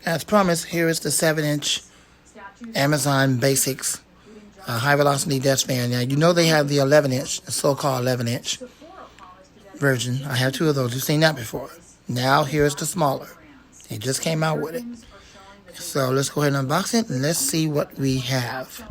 As promised, here is the 7-inch Amazon Basics high velocity desk fan. Now, you know they have the 11-inch, the so-called 11-inch version. I have two of those. You've seen that before. Now, here's the smaller. They just came out with it. So, let's go ahead and unbox it, and let's see what we have.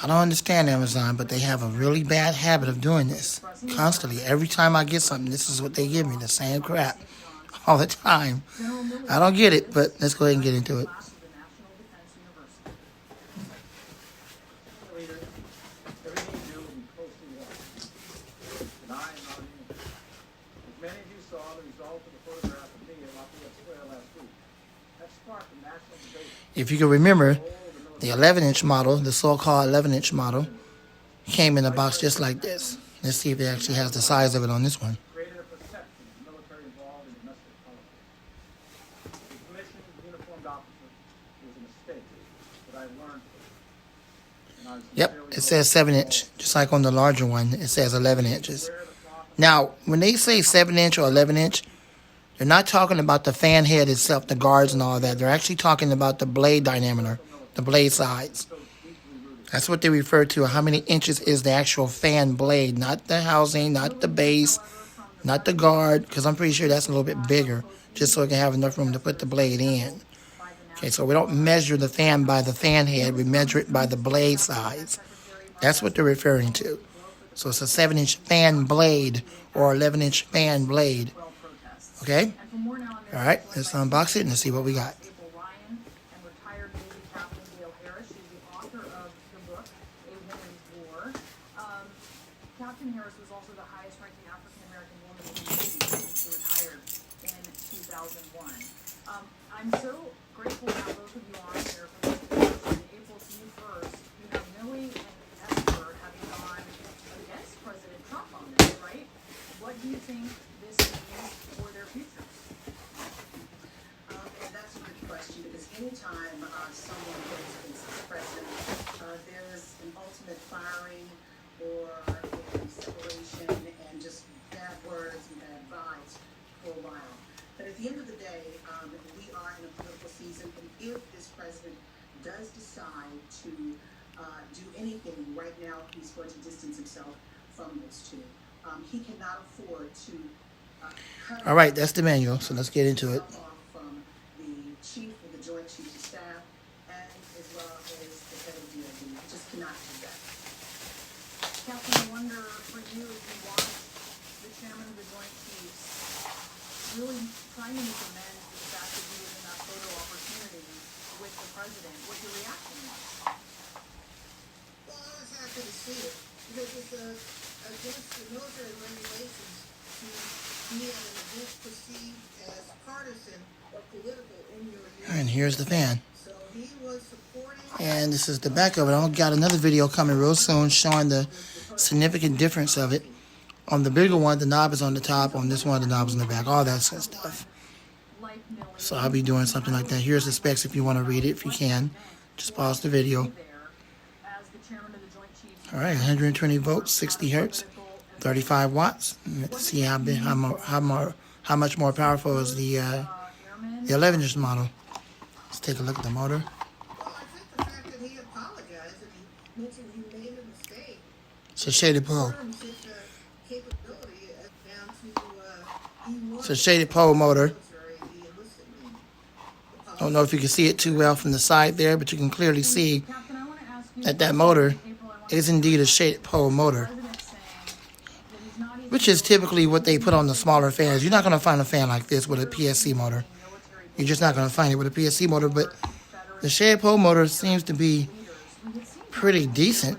I don't understand Amazon, but they have a really bad habit of doing this constantly. Every time I get something, this is what they give me, the same crap all the time. I don't get it, but let's go ahead and get into it. If you can remember, the 11-inch model, the so-called 11-inch model, came in a box just like this. Let's see if it actually has the size of it on this one. Yep, it says 7-inch, just like on the larger one, it says 11 inches. Now, when they say 7-inch or 11-inch, they're not talking about the fan head itself, the guards and all that. They're actually talking about the blade diameter, the blade size. That's what they refer to. How many inches is the actual fan blade, not the housing, not the base, not the guard, because I'm pretty sure that's a little bit bigger, just so it can have enough room to put the blade in. Okay, so we don't measure the fan by the fan head. We measure it by the blade size. That's what they're referring to. So it's a 7-inch fan blade or 11-inch fan blade. Okay? All right, let's unbox it and let's see what we got. Captain Harris was also the highest-ranking African-American woman in the Navy when she retired in 2001. I'm so grateful to have both of you on here for this April to you first. You have Millie and Esther having gone against President Trump on this, right? What do you think this means for their futures? And that's a good question, because anytime someone goes against the president, there's an ultimate firing or separation and just bad words and bad vibes for a while. But at the end of the day, we are in a political season, and if this president does decide to do anything right now, he's going to distance himself from those two. He cannot afford to cut. All right, that's the manual, so let's get into it. From the chief of the Joint Chiefs of Staff and as well as the head of DOD. He just cannot do that. Captain, I wonder for you, if you watch the chairman of the Joint Chiefs really trying to make amends for the fact that he was in that photo opportunity with the president, what your reaction was? Well, I was happy to see it because it's against the military regulations to be at an event perceived as partisan or political in your unit. And here's the fan. So he was supporting. And this is the back of it. I've got another video coming real soon showing the significant difference of it. On the bigger one, the knob is on the top. On this one, the knob is on the back. All that kind of stuff. So I'll be doing something like that. Here's the specs if you want to read it, if you can. Just pause the video. All right, 120 volts, 60 hertz, 35 watts. Let's see how much more powerful is the 11-inch model. Let's take a look at the motor. Well, I think the fact that he apologized and he mentioned he made a mistake. It's a shaded pole. Confirms his capability down to It's a shaded pole motor. military, the enlisted men. I don't know if you can see it too well from the side there, but you can clearly see that that motor is indeed a shaded pole motor, which is typically what they put on the smaller fans. You're not going to find a fan like this with a PSC motor. You're just not going to find it with a PSC motor, but the shaded pole motor seems to be pretty decent.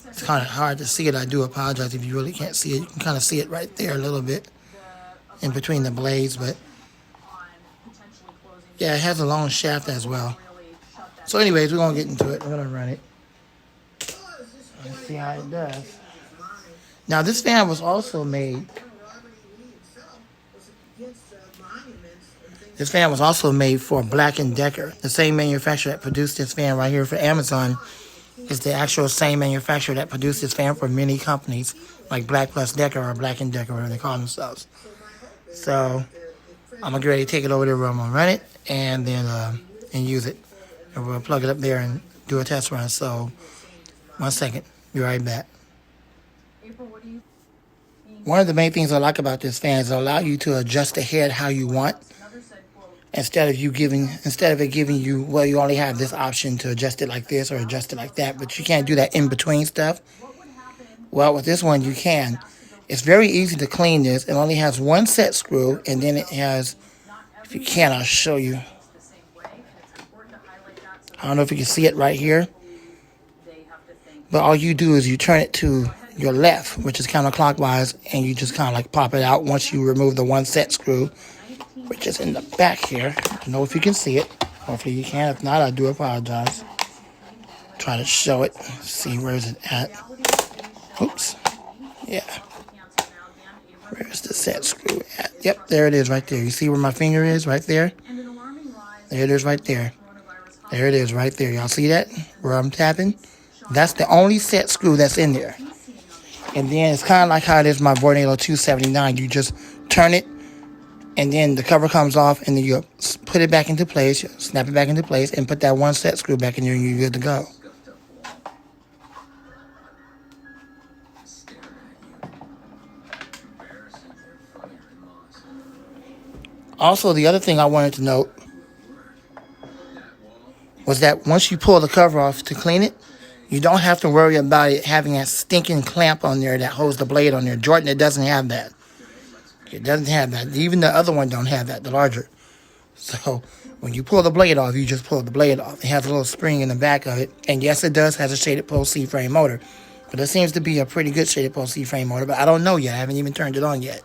It's kind of hard to see it. I do apologize if you really can't see it. You can kind of see it right there a little bit in between the blades, but yeah, it has a long shaft as well. So anyways, we're going to get into it. We're going to run it. Because this Let's point see how it does. mine, Now, this fan was also made. Robert E. Lee himself was against monuments and things. This fan was also made for Black & Decker. The same manufacturer that produced this fan right here for Amazon is the actual same manufacturer that produced this fan for many companies like Black Plus Decker or Black & Decker, whatever they call themselves. So I'm going to get ready to take it over there where I'm going to run it and then and use it. And we'll plug it up there and do a test run. So 1 second. Be right back. April, what do you? One of the main things I like about this fan is it allows you to adjust the head how you want. Another said, quote, Instead of it giving you, well, you only have this option to adjust it like this or adjust it like that, but you can't do that in between stuff. what would happen Well, with this one, you can. It's very easy to clean this. It only has one set screw, and then it has, if you can, I'll show you. the same way, and it's important to highlight that so I don't know if you can see it right here, they have to think. but all you do is you turn it to your left, which is counterclockwise, and you just kind of like pop it out once you remove the one set screw, which is in the back here. I don't know if you can see it. Hopefully you can. If not, I do apologize. Try to show it. See, where is it at? Oops. Yeah. Where's the set screw at? Yep, there it is right there. You see where my finger is right there? And an alarming rise There it is right there. coronavirus There it is right there. Y'all see that? Where I'm tapping? That's the only set screw that's in there. And then it's kind of like how it is my Vornado 279. You just turn it, and then the cover comes off, and then you put it back into place, you snap it back into place, and put that one set screw back in there, and you're good to go. Also, the other thing I wanted to note was that once you pull the cover off to clean it, you don't have to worry about it having that stinking clamp on there that holds the blade on there. Jordan, it doesn't have that. It doesn't have that. Even the other one don't have that, the larger. So when you pull the blade off, you just pull the blade off. It has a little spring in the back of it. And yes, it does have a shaded pole C-frame motor. But it seems to be a pretty good shaded pole C-frame motor. But I don't know yet. I haven't even turned it on yet.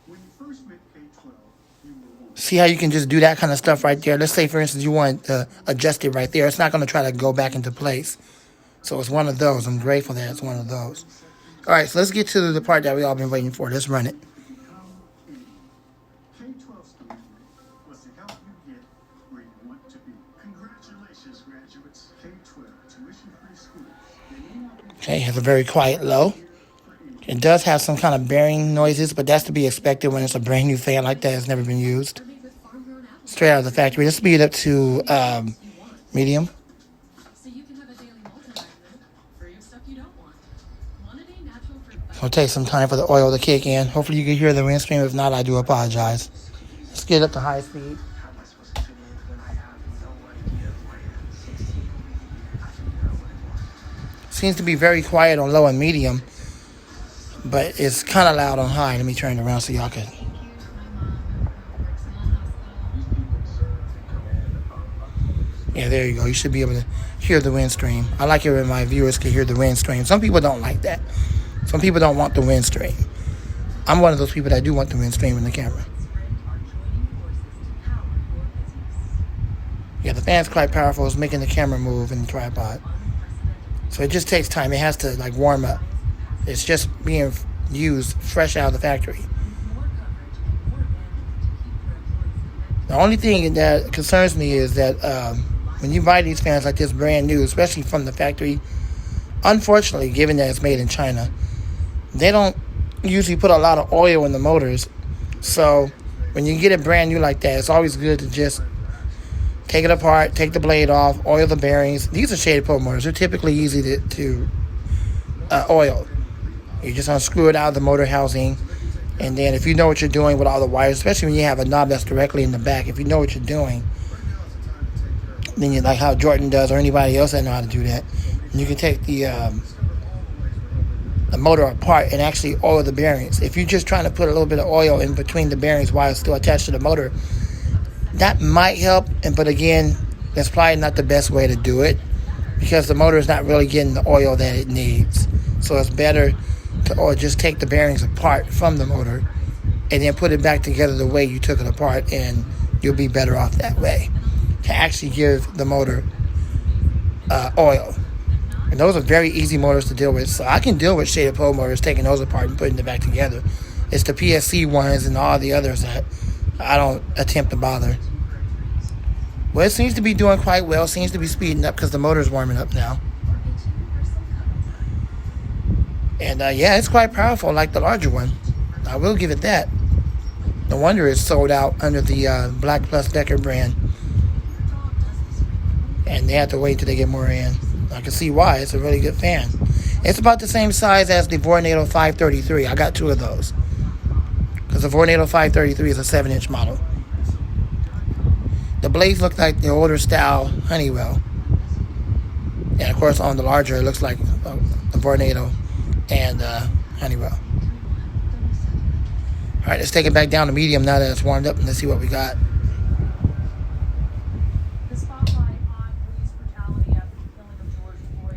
When you first met K-12, you were one. See how you can just do that kind of stuff right there? Let's say, for instance, you want to adjust it right there. It's not going to try to go back into place. So it's one of those. I'm grateful that it's one of those. All right, so let's get to the part that we all been waiting for. Let's run it. K-12's commitment was to help you get where you want to be. Congratulations, graduates. K-12, tuition-free school. They may not be Okay, it has a very quiet low. It does have some kind of bearing noises, but that's to be expected when it's a brand new fan like that. It's never been used. Straight out of the factory. Let's speed it up to medium. So you can have a daily multivitamin for your stuff you don't want. Want a day natural fruit It'll take some time for the oil to kick in. Hopefully you can hear the wind stream. If not, I do apologize. Let's get it up to high speed. Seems to be very quiet on low and medium, but it's kind of loud on high. Let me turn it around so y'all can. Yeah, there you go. You should be able to hear the wind stream. I like it when my viewers can hear the wind stream. Some people don't like that. Some people don't want the wind stream. I'm one of those people that do want the wind stream in the camera. Yeah, the fan's quite powerful. It's making the camera move in the tripod. So it just takes time. It has to like warm up. It's just being used fresh out of the factory. The only thing that concerns me is that when you buy these fans like this brand new, especially from the factory, unfortunately, given that it's made in China, they don't usually put a lot of oil in the motors. So when you get it brand new like that, it's always good to just take it apart, take the blade off, oil the bearings. These are shaded pole motors. They're typically easy to oil. You just unscrew it out of the motor housing. And then if you know what you're doing with all the wires, especially when you have a knob that's directly in the back, if you know what you're doing, then you like how Jordan does or anybody else that know how to do that, and you can take the motor apart and actually oil the bearings. If you're just trying to put a little bit of oil in between the bearings while it's still attached to the motor, that might help, but again, that's probably not the best way to do it because the motor is not really getting the oil that it needs. So it's better to just take the bearings apart from the motor and then put it back together the way you took it apart and you'll be better off that way to actually give the motor oil. And those are very easy motors to deal with. So I can deal with shaded pole motors, taking those apart and putting them back together. It's the PSC ones and all the others that I don't attempt to bother. Well, it seems to be doing quite well. Seems to be speeding up because the motor's warming up now. And yeah, it's quite powerful, like the larger one. I will give it that. No wonder it's sold out under the Black Plus Decker brand. And they have to wait till they get more in. I can see why. It's a really good fan. It's about the same size as the Vornado 533. I got two of those. Because the Vornado 533 is a 7-inch model. The blades look like the older style Honeywell. And of course on the larger it looks like the Vornado and Honeywell. Alright, let's take it back down to medium now that it's warmed up and let's see what we got.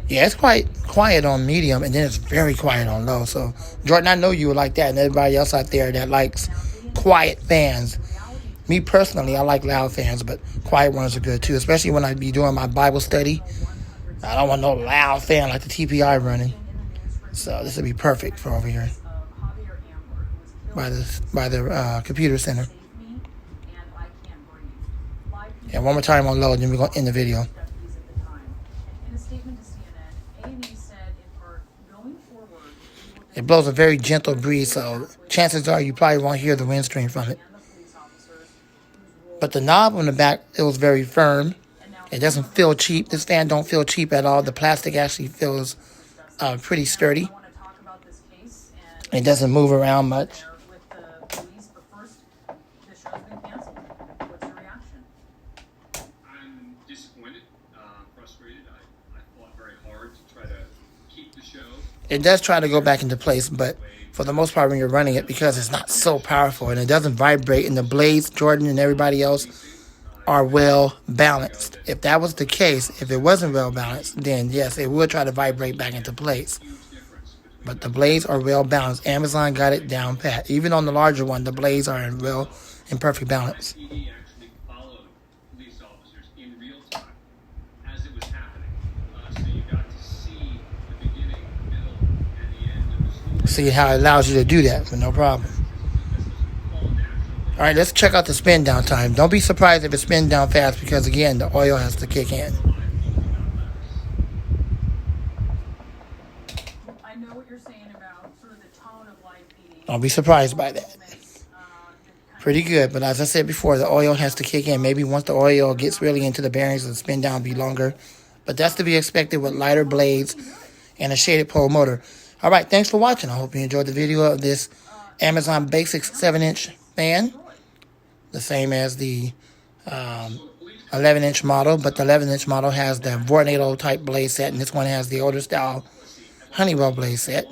Yeah, it's quite quiet on medium and then it's very quiet on low. So Jordan, I know you would like that, and everybody else out there that likes quiet fans. Me personally, I like loud fans, but quiet ones are good too, especially when I be doing my Bible study. I don't want no loud fan like the TPI running. So this would be perfect for over here by the computer center. And one more time on low, then we're going to end the video. It blows a very gentle breeze, so chances are you probably won't hear the wind stream from it. But the knob on the back, it was very firm. It doesn't feel cheap. This fan don't feel cheap at all. The plastic actually feels pretty sturdy. It doesn't move around much. I'm disappointed, frustrated. I fought very hard to try to keep the show. It does try to go back into place, but for the most part when you're running it, because it's not so powerful and it doesn't vibrate, and the blades, Jordan and everybody else, are well balanced. If that was the case, if it wasn't well balanced, then yes, it would try to vibrate back into place. But the blades are well balanced. Amazon got it down pat. Even on the larger one, the blades are in perfect balance. PD actually followed police officers in real time as it was happening. So you got to see the beginning, middle, and the end of the school. See how it allows you to do that with no problem. All right, let's check out the spin down time. Don't be surprised if it spins down fast because, again, the oil has to kick in. I know what you're saying about sort of the tone of like the. Don't be surprised by that. Pretty good, but as I said before, the oil has to kick in. Maybe once the oil gets really into the bearings, the spin down will be longer. But that's to be expected with lighter blades and a shaded pole motor. All right, thanks for watching. I hope you enjoyed the video of this Amazon Basics 7-inch fan. The same as the 11-inch model, but the 11-inch model has the Vornado type blade set, and this one has the older style Honeywell blade set.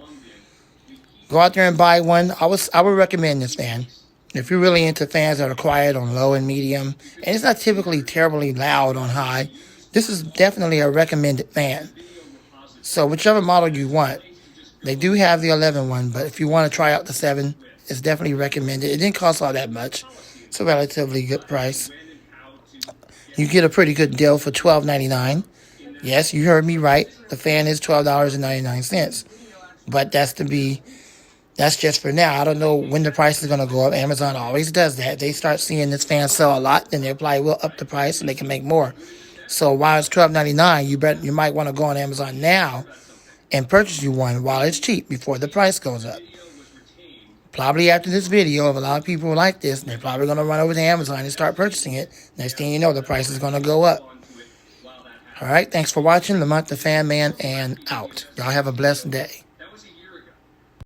Go out there and buy one. I would recommend this fan. If you're really into fans that are quiet on low and medium, and it's not typically terribly loud on high, this is definitely a recommended fan. So whichever model you want, they do have the 11 one, but if you want to try out the 7, it's definitely recommended. It didn't cost all that much. It's a relatively good price. You get a pretty good deal for $12.99. Yes, you heard me right. The fan is $12.99. But that's just for now. I don't know when the price is going to go up. Amazon always does that. They start seeing this fan sell a lot, then they probably will up the price and they can make more. So while it's $12.99, you might want to go on Amazon now and purchase you one while it's cheap before the price goes up. Probably after this video, if a lot of people like this, they're probably going to run over to Amazon and start purchasing it. Next thing you know, the price is going to go up. All right, thanks for watching. Lamont the Fan Man, and out. Y'all have a blessed day.